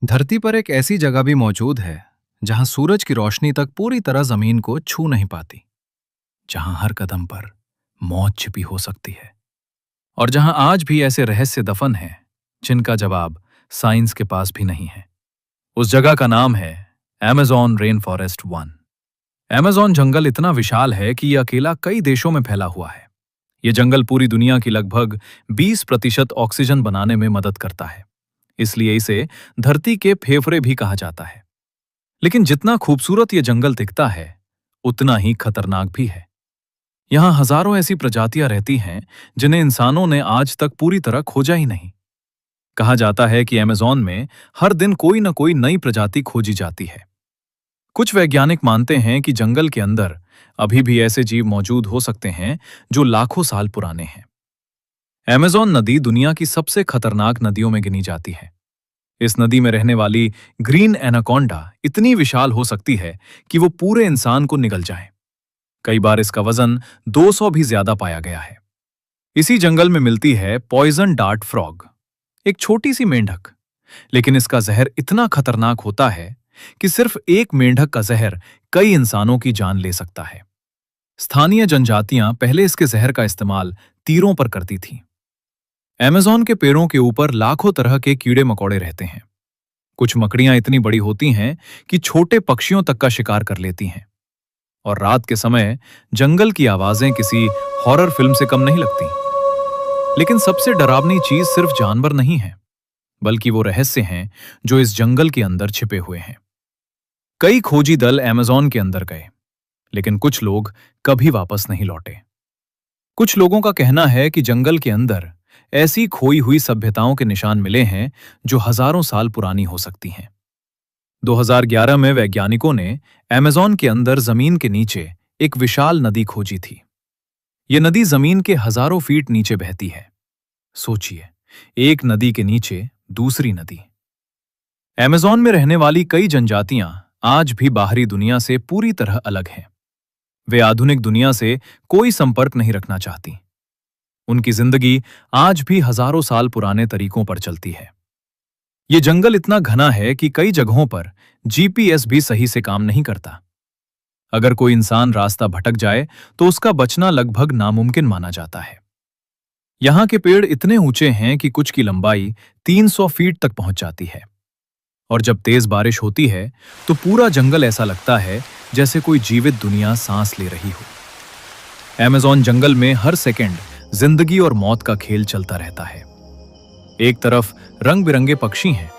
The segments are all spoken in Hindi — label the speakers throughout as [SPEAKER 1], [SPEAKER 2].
[SPEAKER 1] धरती पर एक ऐसी जगह भी मौजूद है जहां सूरज की रोशनी तक पूरी तरह जमीन को छू नहीं पाती, जहां हर कदम पर मौत छिपी हो सकती है और जहां आज भी ऐसे रहस्य दफन हैं जिनका जवाब साइंस के पास भी नहीं है। उस जगह का नाम है Amazon rain forest one. Amazon जंगल इतना विशाल है कि यह अकेला कई देशों में फैला हुआ है। यह जंगल पूरी दुनिया की लगभग 20% ऑक्सीजन बनाने में मदद करता है, इसलिए इसे धरती के फेफड़े भी कहा जाता है। लेकिन जितना खूबसूरत ये जंगल दिखता है, उतना ही खतरनाक भी है। यहाँ हजारों ऐसी प्रजातियां रहती हैं जिन्हें इंसानों ने आज तक पूरी तरह खोजा ही नहीं। कहा जाता है कि अमेज़न में हर दिन कोई न कोई नई प्रजाति खोजी जाती है। कुछ वैज्ञानिक मानते हैं कि जंगल के अंदर अभी भी ऐसे जीव मौजूद हो सकते हैं जो लाखों साल पुराने हैं। अमेज़न नदी दुनिया की सबसे खतरनाक नदियों में गिनी जाती है। इस नदी में रहने वाली ग्रीन एनाकोंडा इतनी विशाल हो सकती है कि वो पूरे इंसान को निगल जाए। कई बार इसका वजन 200 भी ज्यादा पाया गया है। इसी जंगल में मिलती है पॉइजन डार्ट फ्रॉग, एक छोटी सी मेंढक, लेकिन इसका जहर इतना खतरनाक होता है कि सिर्फ एक मेंढक का जहर कई इंसानों की जान ले सकता है। स्थानीय जनजातियां पहले इसके जहर का इस्तेमाल तीरों पर करती थीं। अमेज़न के पेड़ों के ऊपर लाखों तरह के कीड़े मकोड़े रहते हैं। कुछ मकड़ियां इतनी बड़ी होती हैं कि छोटे पक्षियों तक का शिकार कर लेती हैं। और रात के समय जंगल की आवाजें किसी हॉरर फिल्म से कम नहीं लगती। लेकिन सबसे डरावनी चीज सिर्फ जानवर नहीं है, बल्कि वो रहस्य हैं जो इस जंगल के अंदर छिपे हुए हैं। कई खोजी दल अमेज़न के अंदर गए, लेकिन कुछ लोग कभी वापस नहीं लौटे। कुछ लोगों का कहना है कि जंगल के अंदर ऐसी खोई हुई सभ्यताओं के निशान मिले हैं जो हजारों साल पुरानी हो सकती हैं। 2011 में वैज्ञानिकों ने अमेज़न के अंदर जमीन के नीचे एक विशाल नदी खोजी थी। यह नदी जमीन के हजारों फीट नीचे बहती है। सोचिए, एक नदी के नीचे दूसरी नदी। अमेज़न में रहने वाली कई जनजातियां आज भी बाहरी दुनिया से पूरी तरह अलग हैं। वे आधुनिक दुनिया से कोई संपर्क नहीं रखना चाहती। उनकी जिंदगी आज भी हजारों साल पुराने तरीकों पर चलती है। ये जंगल इतना घना है कि कई जगहों पर जीपीएस भी सही से काम नहीं करता। अगर कोई इंसान रास्ता भटक जाए तो उसका बचना लगभग नामुमकिन माना जाता है। यहाँ के पेड़ इतने ऊंचे हैं कि कुछ की लंबाई 300 फीट तक पहुंच जाती है। और जब तेज बारिश होती है तो पूरा जंगल ऐसा लगता है जैसे कोई जीवित दुनिया सांस ले रही हो। अमेज़न जंगल में हर सेकंड जिंदगी और मौत का खेल चलता रहता है। एक तरफ रंग बिरंगे पक्षी हैं,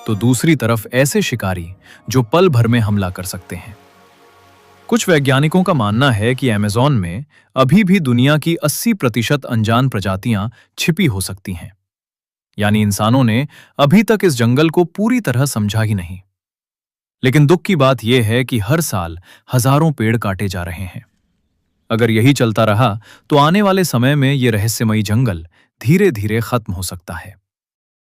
[SPEAKER 1] तो दूसरी तरफ ऐसे शिकारी जो पल भर में हमला कर सकते हैं। कुछ वैज्ञानिकों का मानना है कि अमेज़न में अभी भी दुनिया की 80% अनजान प्रजातियां छिपी हो सकती हैं। यानी इंसानों ने अभी तक इस जंगल को पूरी तरह समझा ही नहीं। लेकिन दुख की बात यह है कि हर साल हजारों पेड़ काटे जा रहे हैं। अगर यही चलता रहा तो आने वाले समय में यह रहस्यमयी जंगल धीरे धीरे खत्म हो सकता है।